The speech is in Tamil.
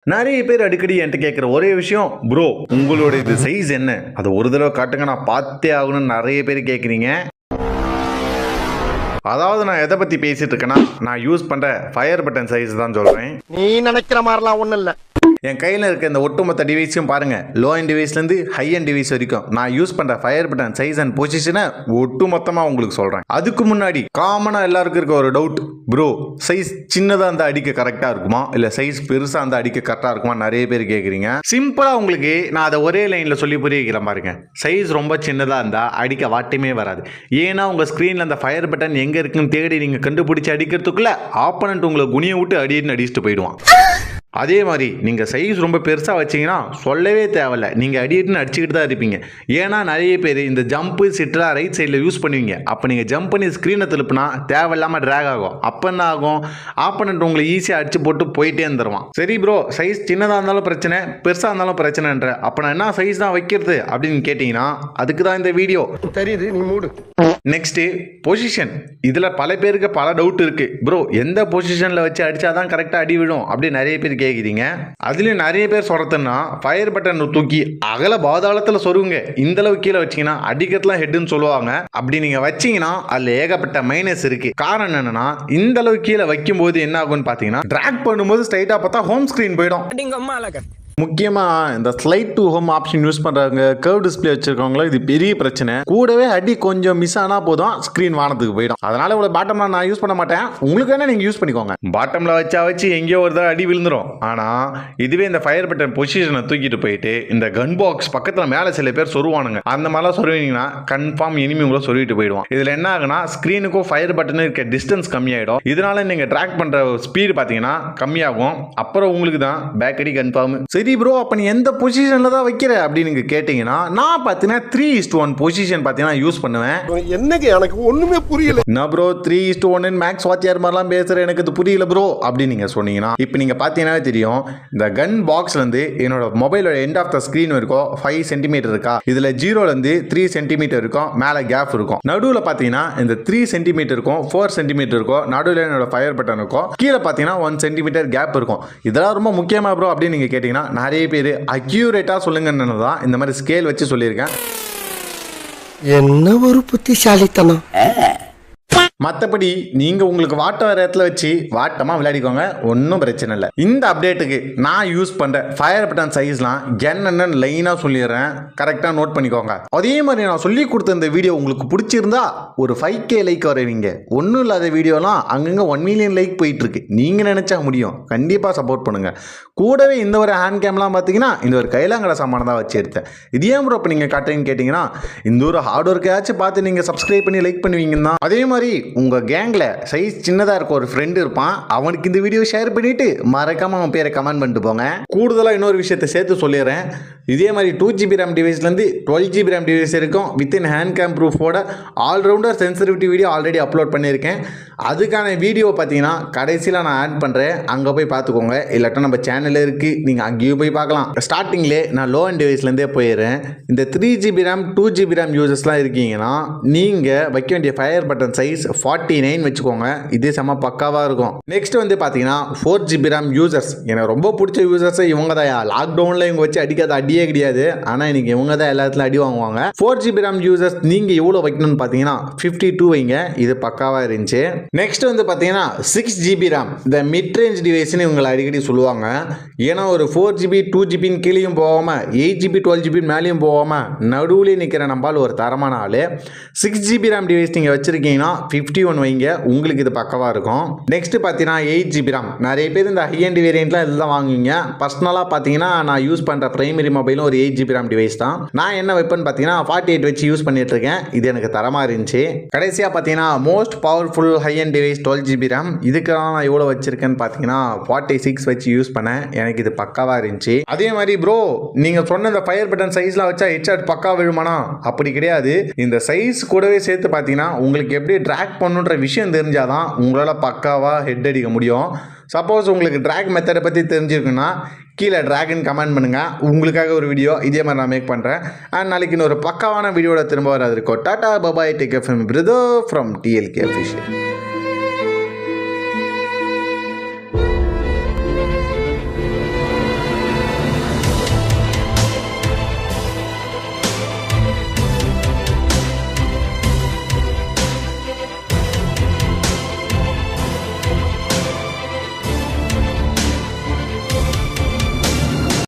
நிறைய பேர் அடிக்கடி என்கிட்ட கேட்குற ஒரே விஷயம், ப்ரோ உங்களோட இது சைஸ் என்ன, அது ஒரு தடவை காட்டுங்க நான் பார்த்தே ஆகணும்னு நிறைய பேர் கேட்குறீங்க. அதாவது நான் எதை பற்றி பேசிட்டு இருக்கேன்னா, நான் யூஸ் பண்ணுற ஃபயர் பட்டன் சைஸ் தான் சொல்கிறேன். நீ நினைக்கிற மாதிரிலாம் ஒன்றும் இல்லை. என் கையில் இருக்க இந்த ஒட்டுமொத்த டிவைஸையும் பாருங்கள், லோ அண்ட் டிவைஸ்லேருந்து ஹை அண்ட் டிவைஸ் வரைக்கும் நான் யூஸ் பண்ணுற ஃபயர் பட்டன் சைஸ் அண்ட் பொசிஷனை ஒட்டுமொத்தமாக உங்களுக்கு சொல்கிறேன். அதுக்கு முன்னாடி காமனாக எல்லாருக்கும் இருக்க ஒரு டவுட், ப்ரோ சைஸ் சின்னதாக இருந்தால் அடிக்க கரெக்டாக இருக்குமா, இல்லை சைஸ் பெருசாக இருந்தால் அடிக்க கரெக்டாக இருக்குமா நிறைய பேர் கேட்குறீங்க. சிம்பிளாக உங்களுக்கு நான் அதை ஒரே லைனில் சொல்லி புரிய வைக்கிறேன் பாருங்க. சைஸ் ரொம்ப சின்னதாக இருந்தால் அடிக்க வாட்டமே வராது. ஏன்னா உங்கள் ஸ்க்ரீனில் அந்த ஃபயர் பட்டன் எங்கே இருக்குன்னு தேடி நீங்கள் கண்டுபிடிச்சி அடிக்கிறதுக்குள்ள ஆப்பனண்ட் உங்களை குனியை விட்டு அடிச்சுட்டு போயிடுவான். அதே மாதிரி நீங்கள் சைஸ் ரொம்ப பெருசாக வச்சிங்கன்னா சொல்லவே தேவையில்ல, நீங்கள் அடிட்டுன்னு அடிச்சுக்கிட்டு தான் இருப்பீங்க. ஏன்னா நிறைய பேர் இந்த ஜம்ப்பு சிட்டெலாம் ரைட் சைடில் யூஸ் பண்ணுவீங்க. அப்போ நீங்கள் ஜம்ப் பண்ணி ஸ்க்ரீனை திருப்பினா தேவையில்லாமல் ட்ராக் ஆகும். அப்போ என்ன ஆகும், ஆப்பனண்ட் உங்களை ஈஸியாக அடிச்சு போட்டு போயிட்டே இருந்துருவான். சரி ப்ரோ சைஸ் சின்னதாக இருந்தாலும் பிரச்சனை பெருசாக இருந்தாலும் பிரச்சனைன்ற, அப்போ நான் என்ன சைஸ் தான் வைக்கிறது அப்படின்னு கேட்டிங்கன்னா அதுக்கு தான் இந்த வீடியோ. தெரியுது, நீ மூடு. Next position. இதில் பல பேருக்கு பல டவுட் இருக்குது. ப்ரோ எந்த பொசிஷனில் வச்சு அடித்தா தான் கரெக்டாக அடி விழும் அப்படின்னு நிறைய பேர் கேட்குறீங்க. அதுலேயும் நிறைய பேர் சொல்கிறதுன்னா ஃபயர் பட்டன் தூக்கி அகல பாதாளத்தில் சொருவுங்க, இந்தளவு கீழே வச்சிங்கன்னா அடிக்கிறதுலாம் ஹெட்டுன்னு சொல்லுவாங்க. அப்படி நீங்கள் வச்சிங்கன்னா அதில் ஏகப்பட்ட மைனஸ் இருக்குது. காரணம் என்னென்னா, இந்தளவு கீழே வைக்கும்போது என்ன ஆகும்னு பார்த்தீங்கன்னா, ட்ராக் பண்ணும்போது ஸ்ட்ரைட்டாக பார்த்தா ஹோம் ஸ்க்ரீன் போயிடும். முக்கியமாக இந்த slide to home option use பண்ணுறவங்க, கர்வ் டிஸ்பிளே வச்சிருக்கவங்களோ இது பெரிய பிரச்சனை. கூடவே அடி கொஞ்சம் மிஸ் ஆனால் போதும் ஸ்க்ரீன் வானத்துக்கு போயிடும். அதனால இவ்வளோ பாட்டம்லாம் நான் யூஸ் பண்ண மாட்டேன். உங்களுக்கு வேணா நீங்கள் யூஸ் பண்ணிக்கோங்க. பாட்டமில் வச்சு எங்கேயோ ஒரு தடவை அடி விழுந்துடும். ஆனால் இதுவே இந்த ஃபயர் பட்டன் பொசிஷனை தூக்கிட்டு போயிட்டு இந்த கன் பாக்ஸ் பக்கத்தில் மேலே சில பேர் சொருவானுங்க. அந்த மாதிரிலாம் சொருவீங்கன்னா கன்ஃபார்ம் இனிமே உங்களை சொல்லிட்டு போயிடுவான். இதில் என்ன ஆகுனா, ஸ்க்ரீனுக்கும் ஃபயர் பட்டனும் இருக்க டிஸ்டன்ஸ் கம்மியாயிடும். இதனால நீங்கள் ட்ராக் பண்ணுற ஸ்பீடு பார்த்தீங்கன்னா கம்மியாகும். அப்புறம் உங்களுக்கு தான் பேக் அடி கன்ஃபார்ம். சரி ப்ரோ அப்ப நீ எந்த பொசிஷன்ல தான் வைக்கிற அப்படின்னு கேட்டீங்கன்னா, நான் பார்த்தீங்கன்னா 3:1 பொசிஷன் பார்த்தீங்கன்னா யூஸ் பண்ணுவேன். என்னங்க எனக்கு ஒண்ணுமே புரியல. என்ன ப்ரோ 3:1 மேக்ஸ் வாத்தியார் மாதிரிலாம் பேசுற, எனக்கு இது புரியல ப்ரோ அப்படின்னு நீங்க சொன்னீங்கன்னா, இப்போ நீங்க பார்த்தீங்கன்னா தெரியும், இந்த கன் பாக்ஸ்ல இருந்து என்னோட மொபைலோட எண்ட் ஆஃப் த ஸ்கிரீன் இருக்கும் 5 சென்டிமீட்டர் இருக்கா, இதுல 0ல இருந்து 3 சென்டிமீட்டர் இருக்கும், மேல கேப் இருக்கும். நடுவில் பார்த்தீங்கன்னா இந்த 3 சென்டிமீட்டர் இருக்கும், 4 சென்டிமீட்டர் இருக்கும், நடுவில் என்னோட ஃபயர் பட்டன் இருக்கும், கீழே பார்த்தீங்கன்னா 1 சென்டிமீட்டர் கேப் இருக்கும். இதெல்லாம் ரொம்ப முக்கியமா ப்ரோ அப்படின்னு நீங்க கேட்டீங்கன்னா, நிறைய பேர் அக்யூரேட்டா சொல்லுங்கன்னு தான் இந்த மாதிரி ஸ்கேல் வச்சு சொல்லியிருக்கேன். என்ன ஒரு புத்திசாலித்தனம். மற்றபடி நீங்கள் உங்களுக்கு வாட்டம் வர இடத்துல வச்சு வாட்டமாக விளையாடிக்கோங்க, ஒன்றும் பிரச்சனை இல்லை. இந்த அப்டேட்டுக்கு நான் யூஸ் பண்ணுற ஃபயர் பட்டன் சைஸ்லாம் என்னென்னு லைனாக சொல்லிடுறேன், கரெக்டாக நோட் பண்ணிக்கோங்க. அதே மாதிரி நான் சொல்லி கொடுத்த இந்த வீடியோ உங்களுக்கு பிடிச்சிருந்தா ஒரு 5K லைக் வரவீங்க. ஒன்றும் இல்லாத வீடியோலாம் அங்கங்கே 1 மில்லியன் லைக் போயிட்டுருக்கு. நீங்கள் நினச்சா முடியும், கண்டிப்பாக சப்போர்ட் பண்ணுங்கள். கூடவே இந்த ஒரு ஹேண்ட் கேம்லாம் பார்த்தீங்கன்னா இந்த ஒரு கைலாங்கடை சாமான் தான் வச்சு எடுத்தேன். இது ஏன் ப்ரோ இப்போ நீங்கள் காட்டுறீங்கன்னு கேட்டிங்கன்னா, இந்த ஒரு ஹார்ட் ஒர்க்கையாச்சும் பார்த்து நீங்கள் சப்ஸ்கிரைப் பண்ணி லைக் பண்ணுவீங்கன்னா. அதே மாதிரி உங்கள் கேங்கில் சைஸ் சின்னதாக இருக்க ஒரு ஃப்ரெண்டு இருப்பான், அவனுக்கு இந்த வீடியோ ஷேர் பண்ணிவிட்டு மறக்காமல் அவன் பேரை கமெண்ட் பண்ணிட்டு போங்க. கூடுதலாக இன்னொரு விஷயத்தை சேர்த்து சொல்லிடுறேன். இதே மாதிரி 2GB RAM டிவைஸ்லேருந்து 12GB RAM டிவைஸ் இருக்கும், வித்தின் ஹேண்ட் கேம் ப்ரூஃபோட allrounder sensitivity video already upload பண்ணியிருக்கேன். அதுக்கான வீடியோ பார்த்தீங்கன்னா கடைசியில் நான் ஆட் பண்ணுறேன், அங்கே போய் பார்த்துக்கோங்க. இல்லாட்டா நம்ம சேனலில் இருக்குது, நீங்கள் அங்கேயும் போய் பார்க்கலாம். ஸ்டார்டிங்லேயே நான் லோ அண்ட் டிவைஸ்லேருந்தே போயிடுறேன். இந்த 3GB RAM 2GB RAM யூசர்ஸ்லாம் இருக்கீங்கன்னா நீங்கள் வைக்க வேண்டிய ஃபயர் பட்டன் சைஸ் 49 வச்சுக்கோங்க. இது செம்ம பக்காவாக இருக்கும். நெக்ஸ்ட் வந்து பார்த்தீங்கன்னா 4GB RAM யூசர்ஸ், எனக்கு ரொம்ப பிடிச்ச யூசர்ஸை இவங்க தான். லாக்டவுனில் இவங்க வச்சு அடிக்காத அடியே கிடையாது, ஆனால் இன்னைக்கு இவங்க தான் எல்லாத்துலையும் அடி வாங்குவாங்க. 4GB RAM யூசர்ஸ் நீங்கள் எவ்வளோ வைக்கணும்னு பார்த்தீங்கன்னா 52 வைங்க, இது பக்காவாக இருந்துச்சு. நெக்ஸ்ட் வந்து பார்த்தீங்கன்னா 6GB RAM, இந்த மிட் ரேஞ்ச் டிவைஸ்னு இவங்களை அடிக்கடி சொல்லுவாங்க. ஏன்னா ஒரு 4GB 2GBன்னு கீழேயும் போகாமல் 8GB 12GB மேலேயும் போகாமல் நடுவுலேயே நிற்கிற நம்பால் ஒரு தரமான ஆள். 6GB RAM டிவைஸ் நீங்கள் வச்சுருக்கீங்கன்னா 51 வைங்க, உங்களுக்கு இது பக்கவாக இருக்கும். நெக்ஸ்ட் பார்த்தீங்கன்னா 8GB RAM. நிறைய பேர் இந்த ஹை அண்ட் வேரியண்ட்லாம் இதெல்லாம் வாங்குவீங்க. பர்சனலாக பார்த்தீங்கன்னா நான் யூஸ் பண்ணுற பிரைமரி மொபைலும் ஒரு 8GB RAM டிவைஸ் தான். நான் என்ன வைப்பேன்னு பார்த்தீங்கன்னா 48 வச்சு யூஸ் பண்ணிட்டு இருக்கேன். இது எனக்கு தரமாக இருந்துச்சு. கடைசியாக பார்த்தீங்கன்னா most powerful high end device 12GB RAM. இதுக்கெல்லாம் நான் எவ்வளோ வச்சிருக்கேன்னு பார்த்தீங்கன்னா 46 வச்சு யூஸ் பண்ணேன். எனக்கு இது பக்காவாக இருந்துச்சு. அதே மாதிரி ப்ரோ நீங்கள் சொன்ன இந்த ஃபயர் பட்டன் சைஸ்லாம் வச்சா ஹெட்ஷாட் பக்கா விழுமானா? அப்படி கிடையாது. இந்த சைஸ் கூடவே சேர்த்து பார்த்தீங்கன்னா உங்களுக்கு எப்படி ட்ராக் பண்ணுன்ற விஷயம் தெரிஞ்சாதான் உங்களால் பக்காவாக ஹெட் அடிக்க முடியும். சப்போஸ் உங்களுக்கு ட்ராக் மெத்தடை பற்றி தெரிஞ்சிருக்குன்னா கீழே ட்ராக்னு கமெண்ட் பண்ணுங்கள். உங்களுக்காக ஒரு வீடியோ இதே மாதிரி நான் மேக் பண்ணுறேன். அண்ட் நாளைக்கு இன்னொரு பக்காவான வீடியோட திரும்ப வராது இருக்கும். Tata bye bye, take care from brother from TLK Official.